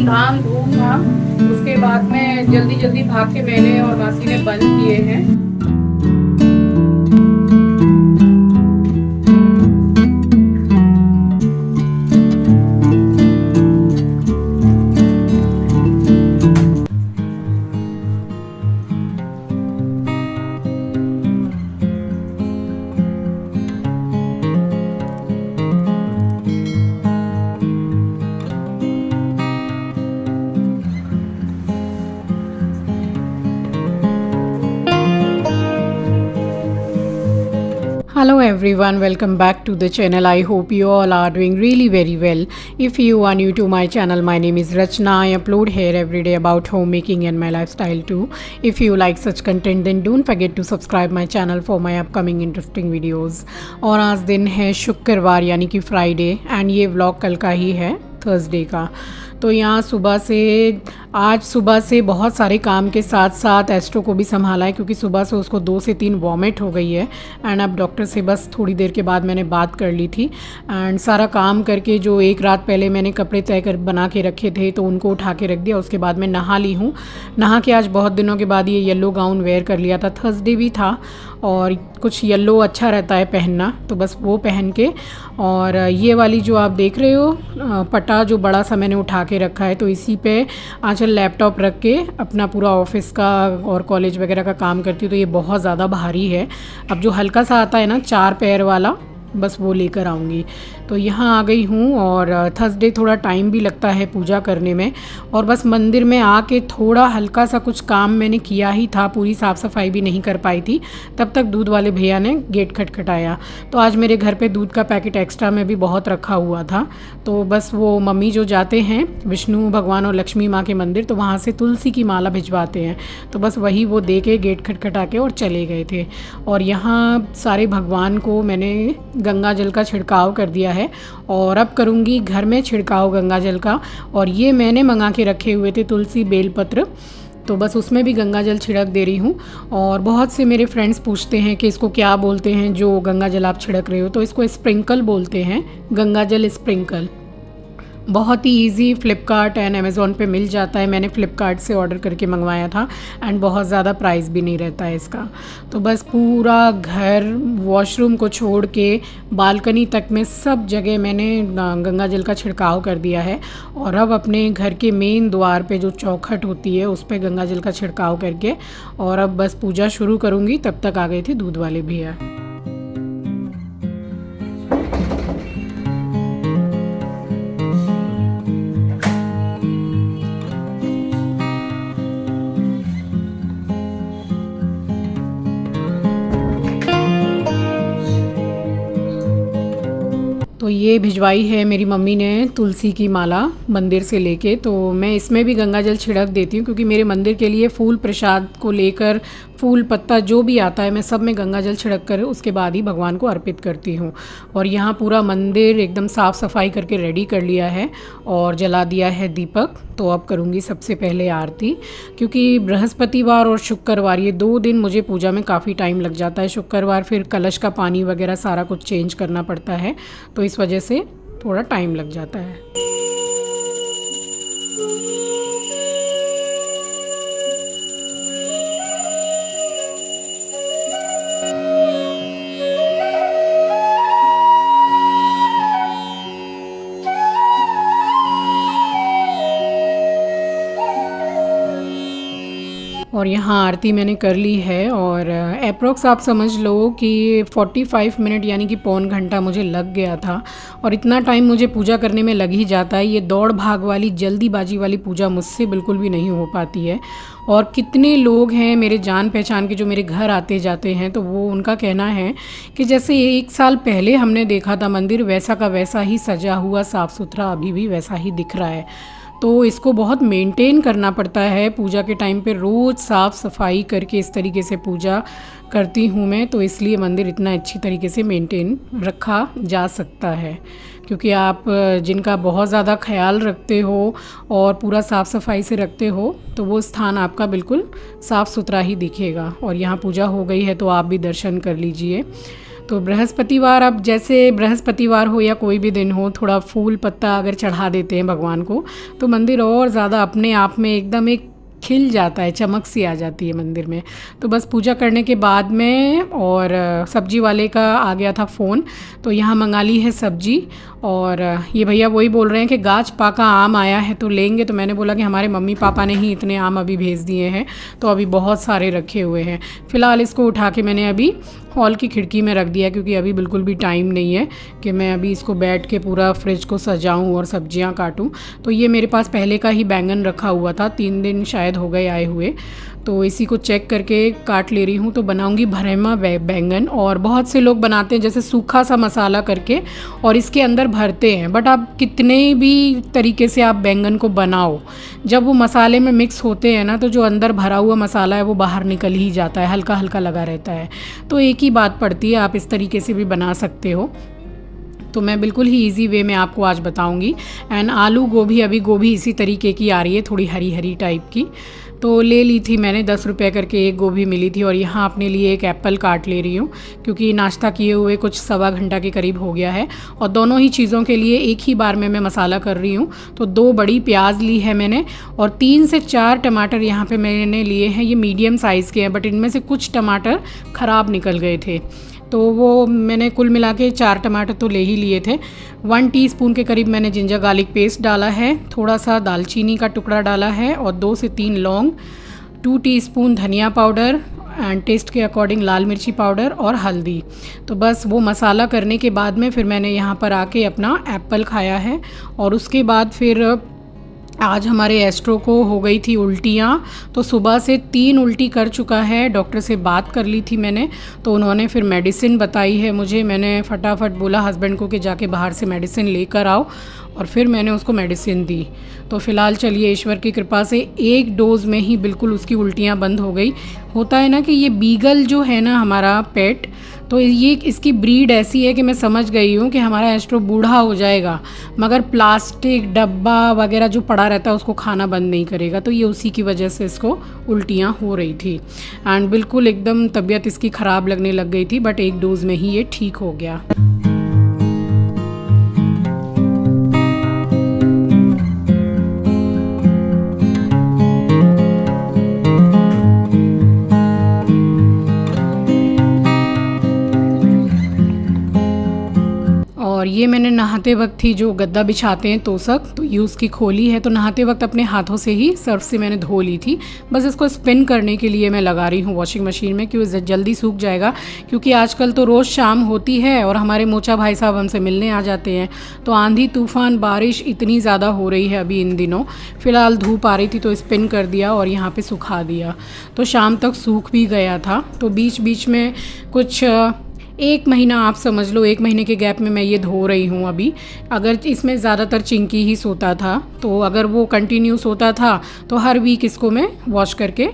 धाम धूम धाम। उसके बाद में जल्दी जल्दी भाग के मैंने और मासी ने बंद किए हैं। Hello everyone, welcome back to the channel. I hope you all are doing really very well. If you are new to my channel, my name is Rachna. I upload here every day about homemaking and my lifestyle too. If you like such content then don't forget to subscribe my channel for my upcoming interesting videos. और आज दिन है शुक्रवार यानी कि Friday and ये vlog कल का ही है थर्सडे का। तो यहाँ आज सुबह से बहुत सारे काम के साथ साथ एस्ट्रो को भी संभाला है क्योंकि सुबह से उसको 2 से 3 वॉमिट हो गई है एंड अब डॉक्टर से बस थोड़ी देर के बाद मैंने बात कर ली थी एंड सारा काम करके जो एक रात पहले मैंने कपड़े तय कर बना के रखे थे तो उनको उठा के रख दिया। उसके बाद मैं नहा ली हूँ। नहा के आज बहुत दिनों के बाद ये येलो गाउन वेयर कर लिया था, थर्सडे भी था और कुछ येलो अच्छा रहता है पहनना तो बस वो पहन के। और ये वाली जो आप देख रहे हो पटा जो बड़ा सा मैंने उठा के रखा है तो इसी पे आंचल लैपटॉप रख के अपना पूरा ऑफिस का और कॉलेज वगैरह का काम करती हूँ। तो ये बहुत ज़्यादा भारी है। अब जो हल्का सा आता है ना 4 पैर वाला बस वो लेकर आऊँगी। तो यहाँ आ गई हूँ और थर्सडे थोड़ा टाइम भी लगता है पूजा करने में और बस मंदिर में आके थोड़ा हल्का सा कुछ काम मैंने किया ही था, पूरी साफ़ सफाई भी नहीं कर पाई थी। तब तक दूध वाले भैया ने गेट खटखटाया। तो आज मेरे घर पे दूध का पैकेट एक्स्ट्रा में भी बहुत रखा हुआ था तो बस वो मम्मी जो जाते हैं विष्णु भगवान और लक्ष्मी माँ के मंदिर तो वहाँ से तुलसी की माला भिजवाते हैं तो बस वही वो दे के गेट खटखटा के और चले गए थे। और यहाँ सारे भगवान को मैंने गंगा जल का छिड़काव कर दिया है और अब करूँगी घर में छिड़काव गंगा जल का। और ये मैंने मंगा के रखे हुए थे तुलसी बेलपत्र तो बस उसमें भी गंगा जल छिड़क दे रही हूँ। और बहुत से मेरे फ्रेंड्स पूछते हैं कि इसको क्या बोलते हैं जो गंगा जल आप छिड़क रहे हो, तो इसको स्प्रिंकल बोलते हैं, गंगा जल स्प्रिंकल। बहुत ही इजी फ्लिपकार्ट एंड अमेज़ॉन पे मिल जाता है। मैंने फ़्लिपकार्ट से ऑर्डर करके मंगवाया था एंड बहुत ज़्यादा प्राइस भी नहीं रहता है इसका। तो बस पूरा घर वॉशरूम को छोड़ के बालकनी तक में सब जगह मैंने गंगा जल का छिड़काव कर दिया है। और अब अपने घर के मेन द्वार पे जो चौखट होती है उस पर गंगा जल का छिड़काव करके और अब बस पूजा शुरू करूँगी। तब तक आ गए थे दूध वाले भैया। तो ये भिजवाई है मेरी मम्मी ने तुलसी की माला मंदिर से लेके। तो मैं इसमें भी गंगा जल छिड़क देती हूँ क्योंकि मेरे मंदिर के लिए फूल प्रसाद को लेकर फूल पत्ता जो भी आता है मैं सब में गंगा जल छिड़क कर उसके बाद ही भगवान को अर्पित करती हूँ। और यहाँ पूरा मंदिर एकदम साफ़ सफाई करके रेडी कर लिया है और जला दिया है दीपक। तो अब करूँगी सबसे पहले आरती क्योंकि बृहस्पतिवार और शुक्रवार ये 2 दिन मुझे पूजा में काफ़ी टाइम लग जाता है। शुक्रवार फिर कलश का पानी वगैरह सारा कुछ चेंज करना पड़ता है तो इस वजह से थोड़ा टाइम लग जाता है। और यहाँ आरती मैंने कर ली है और अप्रोक्स आप समझ लो कि 45 मिनट यानी कि पौन घंटा मुझे लग गया था। और इतना टाइम मुझे पूजा करने में लग ही जाता है। ये दौड़ भाग वाली जल्दीबाजी वाली पूजा मुझसे बिल्कुल भी नहीं हो पाती है। और कितने लोग हैं मेरे जान पहचान के जो मेरे घर आते जाते हैं तो वो उनका कहना है कि जैसे 1 साल पहले हमने देखा था मंदिर वैसा का वैसा ही सजा हुआ साफ़ सुथरा अभी भी वैसा ही दिख रहा है। तो इसको बहुत मेंटेन करना पड़ता है। पूजा के टाइम पे रोज़ साफ़ सफाई करके इस तरीके से पूजा करती हूँ मैं, तो इसलिए मंदिर इतना अच्छी तरीके से मेंटेन रखा जा सकता है। क्योंकि आप जिनका बहुत ज़्यादा ख्याल रखते हो और पूरा साफ़ सफाई से रखते हो तो वो स्थान आपका बिल्कुल साफ़ सुथरा ही दिखेगा। और यहाँ पूजा हो गई है तो आप भी दर्शन कर लीजिए। तो बृहस्पतिवार, अब जैसे बृहस्पतिवार हो या कोई भी दिन हो, थोड़ा फूल पत्ता अगर चढ़ा देते हैं भगवान को तो मंदिर और ज़्यादा अपने आप में एकदम एक खिल जाता है, चमक सी आ जाती है मंदिर में। तो बस पूजा करने के बाद में, और सब्जी वाले का आ गया था फ़ोन, तो यहाँ मंगा ली है सब्जी। और ये भैया वही बोल रहे हैं कि गाछ पाका आम आया है तो लेंगे। तो मैंने बोला कि हमारे मम्मी पापा ने ही इतने आम अभी भेज दिए हैं, तो अभी बहुत सारे रखे हुए हैं। फ़िलहाल इसको उठा के मैंने अभी हॉल की खिड़की में रख दिया, क्योंकि अभी बिल्कुल भी टाइम नहीं है कि मैं अभी इसको बैठ के पूरा फ्रिज को सजाऊं और सब्जियां काटूं। तो ये मेरे पास पहले का ही बैंगन रखा हुआ था, 3 दिन शायद हो गए आए हुए, तो इसी को चेक करके काट ले रही हूँ। तो बनाऊंगी भरेमा बैंगन, और बहुत से लोग बनाते हैं जैसे सूखा सा मसाला करके और इसके अंदर भरते हैं। बट आप कितने भी तरीके से आप बैंगन को बनाओ, जब वो मसाले में मिक्स होते हैं ना, तो जो अंदर भरा हुआ मसाला है वो बाहर निकल ही जाता है, हल्का हल्का लगा रहता है। तो एक ही बात पड़ती है, आप इस तरीके से भी बना सकते हो। तो मैं बिल्कुल ही इजी वे में आपको आज बताऊंगी। एंड आलू गोभी, अभी गोभी इसी तरीके की आ रही है, थोड़ी हरी हरी टाइप की, तो ले ली थी मैंने, 10 रुपये करके एक गोभी मिली थी। और यहाँ अपने लिए एक एप्पल काट ले रही हूँ, क्योंकि नाश्ता किए हुए कुछ सवा घंटा के करीब हो गया है। और दोनों ही चीज़ों के लिए एक ही बार में मैं मसाला कर रही हूँ। तो 2 बड़ी प्याज ली है मैंने, और 3 से 4 टमाटर यहाँ पे मैंने लिए हैं। ये मीडियम साइज़ के हैं, बट इनमें से कुछ टमाटर ख़राब निकल गए थे, तो वो मैंने कुल मिला के 4 टमाटर तो ले ही लिए थे। 1 टीस्पून के करीब मैंने जिंजर गार्लिक पेस्ट डाला है, थोड़ा सा दालचीनी का टुकड़ा डाला है, और 2 से 3 लौंग, 2 टीस्पून धनिया पाउडर, एंड टेस्ट के अकॉर्डिंग लाल मिर्ची पाउडर और हल्दी। तो बस वो मसाला करने के बाद में फिर मैंने यहाँ पर आके अपना एप्पल खाया है। और उसके बाद फिर आज हमारे एस्ट्रो को हो गई थी उल्टियाँ, तो सुबह से 3 उल्टी कर चुका है। डॉक्टर से बात कर ली थी मैंने, तो उन्होंने फिर मेडिसिन बताई है मुझे। मैंने फटाफट बोला हस्बैंड को कि जाके बाहर से मेडिसिन लेकर आओ, और फिर मैंने उसको मेडिसिन दी। तो फ़िलहाल चलिए ईश्वर की कृपा से 1 डोज़ में ही बिल्कुल उसकी उल्टियाँ बंद हो गई। होता है ना कि ये बीगल जो है ना हमारा पेट, तो ये इसकी ब्रीड ऐसी है कि मैं समझ गई हूँ कि हमारा एस्ट्रो बूढ़ा हो जाएगा, मगर प्लास्टिक डब्बा वगैरह जो पड़ा रहता है उसको खाना बंद नहीं करेगा। तो ये उसी की वजह से इसको उल्टियाँ हो रही थी, एंड बिल्कुल एकदम तबीयत इसकी ख़राब लगने लग गई थी। बट 1 डोज़ में ही ये ठीक हो गया। और ये मैंने नहाते वक्त ही जो गद्दा बिछाते हैं तोसक, तो ये उसकी खोली है, तो नहाते वक्त अपने हाथों से ही सर्फ से मैंने धो ली थी। बस इसको स्पिन करने के लिए मैं लगा रही हूँ वॉशिंग मशीन में, क्योंकि जल्दी सूख जाएगा। क्योंकि आजकल तो रोज़ शाम होती है और हमारे मोचा भाई साहब हमसे मिलने आ जाते हैं, तो आंधी तूफ़ान बारिश इतनी ज़्यादा हो रही है अभी इन दिनों। फ़िलहाल धूप आ रही थी तो स्पिन कर दिया और यहाँ पर सुखा दिया, तो शाम तक सूख भी गया था। तो बीच बीच में कुछ 1 महीना आप समझ लो, 1 महीने के गैप में मैं ये धो रही हूँ अभी। अगर इसमें ज़्यादातर चिंकी ही सोता था, तो अगर वो कंटिन्यू सोता था तो हर वीक इसको मैं वॉश करके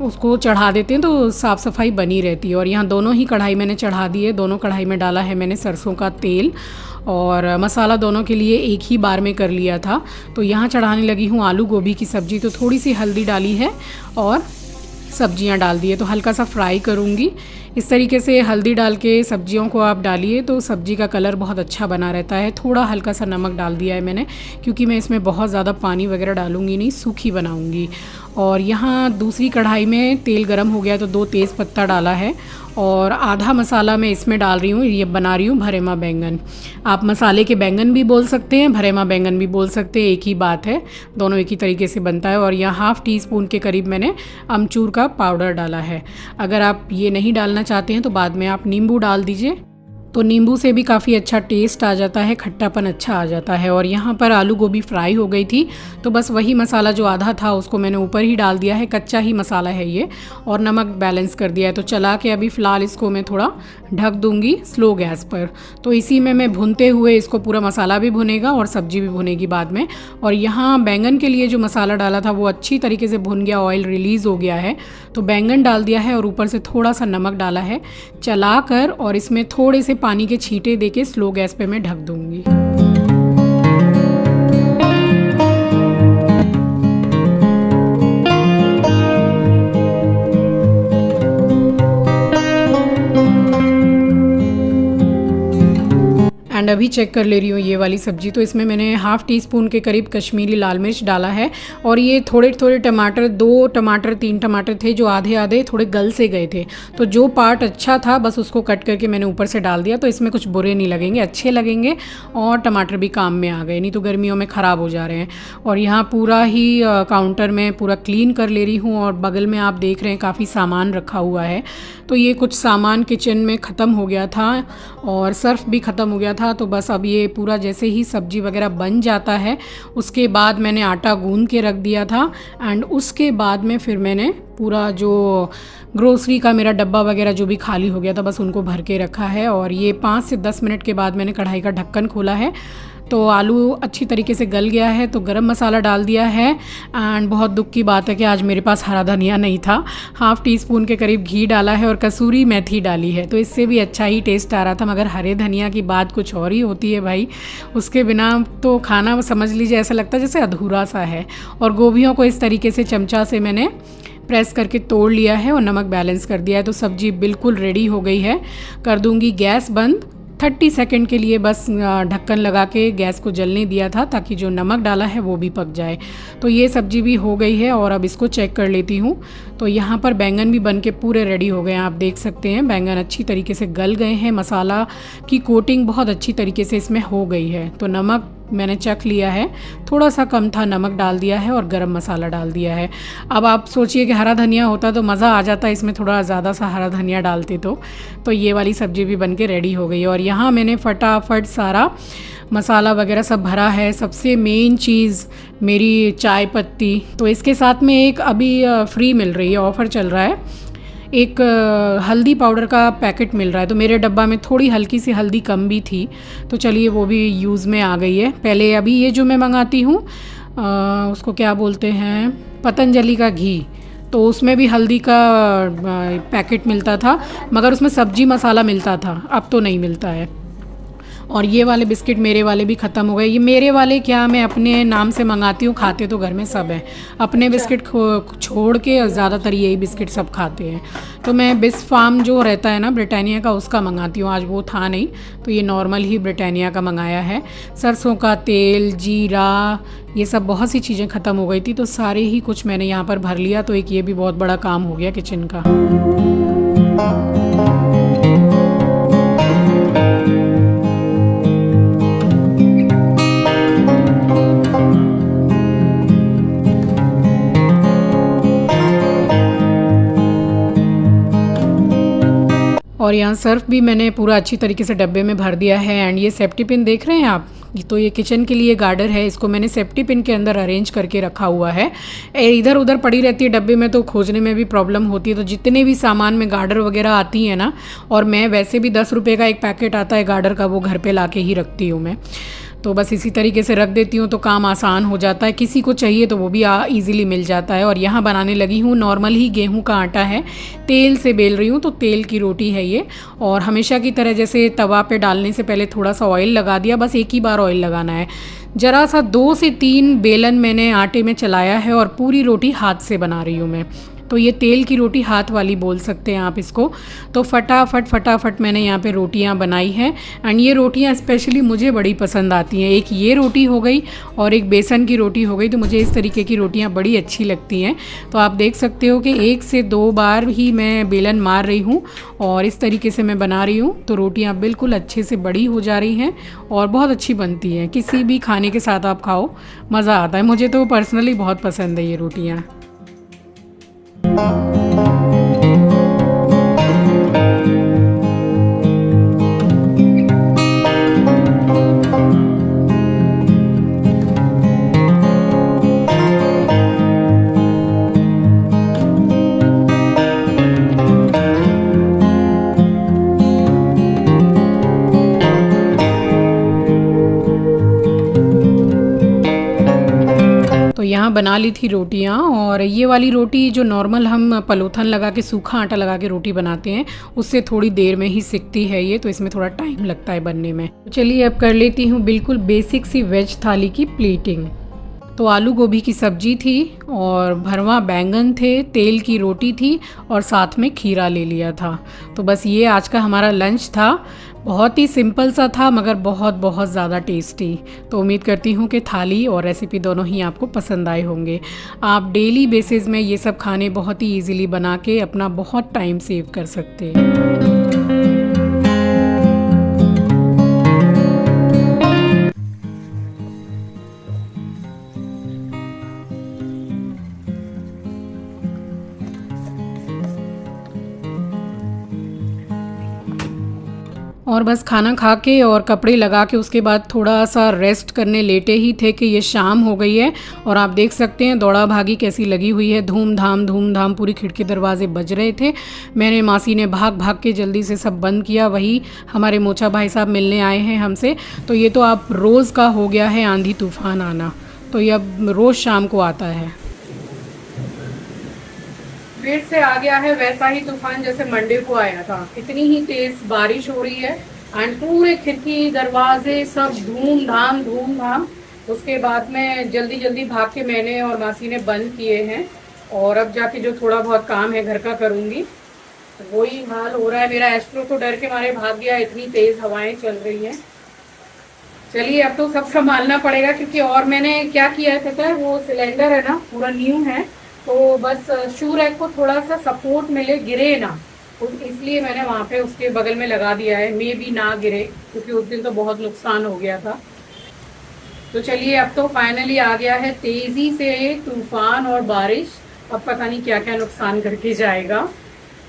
उसको चढ़ा देते हैं, तो साफ़ सफाई बनी रहती है। और यहाँ दोनों ही कढ़ाई मैंने चढ़ा दी है। दोनों कढ़ाई में डाला है मैंने सरसों का तेल, और मसाला दोनों के लिए एक ही बार में कर लिया था। तो यहाँ चढ़ाने लगी हूँ आलू गोभी की सब्ज़ी। तो थोड़ी सी हल्दी डाली है और सब्जियां डाल दी है, तो हल्का सा फ्राई करूँगी। इस तरीके से हल्दी डाल के सब्जियों को आप डालिए तो सब्जी का कलर बहुत अच्छा बना रहता है। थोड़ा हल्का सा नमक डाल दिया है मैंने, क्योंकि मैं इसमें बहुत ज़्यादा पानी वगैरह डालूँगी नहीं, सूखी बनाऊँगी। और यहाँ दूसरी कढ़ाई में तेल गरम हो गया तो 2 तेज़ पत्ता डाला है, और आधा मसाला मैं इसमें डाल रही हूँ। ये बना रही हूँ भरेमा बैंगन। आप मसाले के बैंगन भी बोल सकते हैं, भरेमा बैंगन भी बोल सकते हैं, एक ही बात है, दोनों एक ही तरीके से बनता है। और यहाँ 1/2 टीस्पून के करीब मैंने अमचूर का पाउडर डाला है। अगर आप ये नहीं डालना चाहते हैं तो बाद में आप नींबू डाल दीजिए, तो नींबू से भी काफ़ी अच्छा टेस्ट आ जाता है, खट्टापन अच्छा आ जाता है। और यहाँ पर आलू गोभी फ्राई हो गई थी, तो बस वही मसाला जो आधा था उसको मैंने ऊपर ही डाल दिया है, कच्चा ही मसाला है ये, और नमक बैलेंस कर दिया है। तो चला के अभी फ़िलहाल इसको मैं थोड़ा ढक दूँगी स्लो गैस पर। तो इसी में मैं भुनते हुए इसको पूरा मसाला भी भुनेगा और सब्ज़ी भी भुनेगी बाद में। और यहाँ बैंगन के लिए जो मसाला डाला था वो अच्छी तरीके से भुन गया, ऑयल रिलीज़ हो गया है, तो बैंगन डाल दिया है और ऊपर से थोड़ा सा नमक डाला है। चला कर और इसमें थोड़े से पानी के छींटे देके स्लो गैस पे मैं ढक दूँगी। एंड अभी चेक कर ले रही हूँ ये वाली सब्ज़ी। तो इसमें मैंने हाफ़ टी स्पून के करीब कश्मीरी लाल मिर्च डाला है और ये थोड़े थोड़े टमाटर, 2 टमाटर 3 टमाटर थे जो आधे आधे थोड़े गल से गए थे, तो जो पार्ट अच्छा था बस उसको कट करके मैंने ऊपर से डाल दिया। तो इसमें कुछ बुरे नहीं लगेंगे, अच्छे लगेंगे और टमाटर भी काम में आ गए, नहीं तो गर्मियों में ख़राब हो जा रहे हैं। और यहाँ पूरा ही काउंटर में पूरा क्लीन कर ले रही हूँ और बगल में आप देख रहे हैं काफ़ी सामान रखा हुआ है। तो ये कुछ सामान किचन में ख़त्म हो गया था और सर्फ भी ख़त्म हो गया था। तो बस अब ये पूरा जैसे ही सब्ज़ी वगैरह बन जाता है उसके बाद मैंने आटा गूंद के रख दिया था एंड उसके बाद में फिर मैंने पूरा जो ग्रोसरी का मेरा डब्बा वगैरह जो भी खाली हो गया था बस उनको भर के रखा है। और ये 5 से 10 मिनट के बाद मैंने कढ़ाई का ढक्कन खोला है तो आलू अच्छी तरीके से गल गया है। तो गरम मसाला डाल दिया है एंड बहुत दुख की बात है कि आज मेरे पास हरा धनिया नहीं था। हाफ़ टी स्पून के करीब घी डाला है और कसूरी मेथी डाली है, तो इससे भी अच्छा ही टेस्ट आ रहा था। मगर हरे धनिया की बात कुछ और ही होती है भाई, उसके बिना तो खाना समझ लीजिए ऐसा लगता है जैसे अधूरा सा है। और गोभियों को इस तरीके से चमचा से मैंने प्रेस करके तोड़ लिया है और नमक बैलेंस कर दिया है। तो सब्ज़ी बिल्कुल रेडी हो गई है। कर दूंगी गैस बंद 30 सेकंड के लिए, बस ढक्कन लगा के गैस को जलने दिया था ताकि जो नमक डाला है वो भी पक जाए। तो ये सब्ज़ी भी हो गई है और अब इसको चेक कर लेती हूँ। तो यहाँ पर बैंगन भी बन के पूरे रेडी हो गए हैं, आप देख सकते हैं बैंगन अच्छी तरीके से गल गए हैं, मसाला की कोटिंग बहुत अच्छी तरीके से इसमें हो गई है। तो नमक मैंने चख लिया है, थोड़ा सा कम था, नमक डाल दिया है और गरम मसाला डाल दिया है। अब आप सोचिए कि हरा धनिया होता तो मज़ा आ जाता, इसमें थोड़ा ज़्यादा सा हरा धनिया डालते तो ये वाली सब्ज़ी भी बन के रेडी हो गई। और यहाँ मैंने फटाफट सारा मसाला वगैरह सब भरा है। सबसे मेन चीज़ मेरी चाय पत्ती, तो इसके साथ में एक अभी फ्री मिल रही है, ऑफ़र चल रहा है, एक हल्दी पाउडर का पैकेट मिल रहा है। तो मेरे डब्बा में थोड़ी हल्की सी हल्दी कम भी थी, तो चलिए वो भी यूज़ में आ गई है। पहले अभी ये जो मैं मंगाती हूँ उसको क्या बोलते हैं, पतंजलि का घी, तो उसमें भी हल्दी का पैकेट मिलता था मगर उसमें सब्जी मसाला मिलता था, अब तो नहीं मिलता है। और ये वाले बिस्किट मेरे वाले भी ख़त्म हो गए। ये मेरे वाले क्या, मैं अपने नाम से मंगाती हूँ, खाते तो घर में सब हैं, अपने बिस्किट छोड़ के ज़्यादातर यही बिस्किट सब खाते हैं। तो मैं बिस फार्म जो रहता है ना ब्रिटानिया का, उसका मंगाती हूँ। आज वो था नहीं तो ये नॉर्मल ही ब्रिटानिया का मंगाया है। सरसों का तेल, जीरा, ये सब बहुत सी चीज़ें ख़त्म हो गई थी तो सारे ही कुछ मैंने यहाँ पर भर लिया। तो एक ये भी बहुत बड़ा काम हो गया किचन का। और यहाँ सर्फ भी मैंने पूरा अच्छी तरीके से डब्बे में भर दिया है। एंड ये सेफ्टी पिन देख रहे हैं आप, तो ये किचन के लिए गार्डर है, इसको मैंने सेफ्टी पिन के अंदर अरेंज करके रखा हुआ है। इधर उधर पड़ी रहती है डब्बे में तो खोजने में भी प्रॉब्लम होती है। तो जितने भी सामान में गार्डर वगैरह आती है ना, और मैं वैसे भी 10 रुपये का एक पैकेट आता है गार्डर का, वो घर पे ला के ही रखती हूँ मैं। तो बस इसी तरीके से रख देती हूँ तो काम आसान हो जाता है, किसी को चाहिए तो वो भी ईज़िली मिल जाता है। और यहाँ बनाने लगी हूँ, नॉर्मल ही गेहूं का आटा है, तेल से बेल रही हूँ, तो तेल की रोटी है ये। और हमेशा की तरह जैसे तवा पे डालने से पहले थोड़ा सा ऑयल लगा दिया, बस एक ही बार ऑयल लगाना है। ज़रा सा 2 से 3 बेलन मैंने आटे में चलाया है और पूरी रोटी हाथ से बना रही हूँ मैं। तो ये तेल की रोटी हाथ वाली बोल सकते हैं आप इसको। तो फटाफट मैंने यहाँ पे रोटियाँ बनाई हैं। एंड ये रोटियाँ स्पेशली मुझे बड़ी पसंद आती हैं। एक ये रोटी हो गई और एक बेसन की रोटी हो गई, तो मुझे इस तरीके की रोटियाँ बड़ी अच्छी लगती हैं। तो आप देख सकते हो कि 1 से 2 बार ही मैं बेलन मार रही हूँ और इस तरीके से मैं बना रही हूँ। तो रोटियाँ बिल्कुल अच्छे से बड़ी हो जा रही हैं और बहुत अच्छी बनती हैं। किसी भी खाने के साथ आप खाओ, मज़ा आता है। मुझे तो पर्सनली बहुत पसंद है ये रोटियाँ। यहाँ बना ली थी रोटियाँ। और ये वाली रोटी जो नॉर्मल हम पलोथन लगा के सूखा आटा लगा के रोटी बनाते हैं, उससे थोड़ी देर में ही सिकती है ये, तो इसमें थोड़ा टाइम लगता है बनने में। तो चलिए अब कर लेती हूँ बिल्कुल बेसिक सी वेज थाली की प्लेटिंग। तो आलू गोभी की सब्जी थी और भरवा बैंगन थे, तेल की रोटी थी और साथ में खीरा ले लिया था। तो बस ये आज का हमारा लंच था। बहुत ही सिंपल सा था मगर बहुत बहुत ज़्यादा टेस्टी। तो उम्मीद करती हूँ कि थाली और रेसिपी दोनों ही आपको पसंद आए होंगे। आप डेली बेसिस में ये सब खाने बहुत ही इजीली बना के अपना बहुत टाइम सेव कर सकते हैं। और बस खाना खा के और कपड़े लगा के उसके बाद थोड़ा सा रेस्ट करने लेटे ही थे कि ये शाम हो गई है। और आप देख सकते हैं दौड़ा भागी कैसी लगी हुई है, धूम धाम पूरी खिड़की दरवाजे बज रहे थे। मैंने मासी ने भाग भाग के जल्दी से सब बंद किया। वही हमारे मोचा भाई साहब मिलने आए हैं हमसे। तो ये तो आप रोज़ का हो गया है आंधी तूफान आना, तो ये अब रोज़ शाम को आता है। फिर से आ गया है वैसा ही तूफान जैसे मंडे को आया था। इतनी ही तेज बारिश हो रही है एंड पूरे खिड़की दरवाजे सब धूम धाम। उसके बाद में जल्दी जल्दी भाग के मैंने और मासी ने बंद किए हैं और अब जाके जो थोड़ा बहुत काम है घर का करूँगी। वही हाल हो रहा है मेरा। एस्ट्रो तो डर के मारे भाग गया, इतनी तेज हवाएं चल रही हैं। चलिए अब तो सब संभालना पड़ेगा क्योंकि और मैंने क्या किया है पता है, वो सिलेंडर है ना पूरा न्यू है, तो बस शू रैक को थोड़ा सा सपोर्ट मिले, गिरे ना, तो इसलिए मैंने वहाँ पे उसके बगल में लगा दिया है, मे भी ना गिरे क्योंकि उस दिन तो बहुत नुकसान हो गया था। तो चलिए अब तो फाइनली आ गया है तेजी से तूफान और बारिश। अब पता नहीं क्या क्या नुकसान करके जाएगा।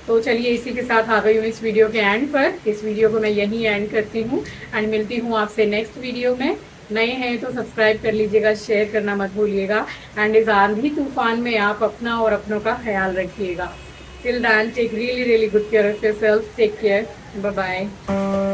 तो चलिए इसी के साथ आ गई हूँ इस वीडियो के एंड पर। इस वीडियो को मैं यहीं एंड करती हूँ एंड मिलती हूँ आपसे नेक्स्ट वीडियो में। नए हैं तो सब्सक्राइब कर लीजिएगा, शेयर करना मत भूलिएगा एंड इस आंधी तूफान में आप अपना और अपनों का ख्याल रखिएगा। Till then take really good care of yourself. Take care, bye bye.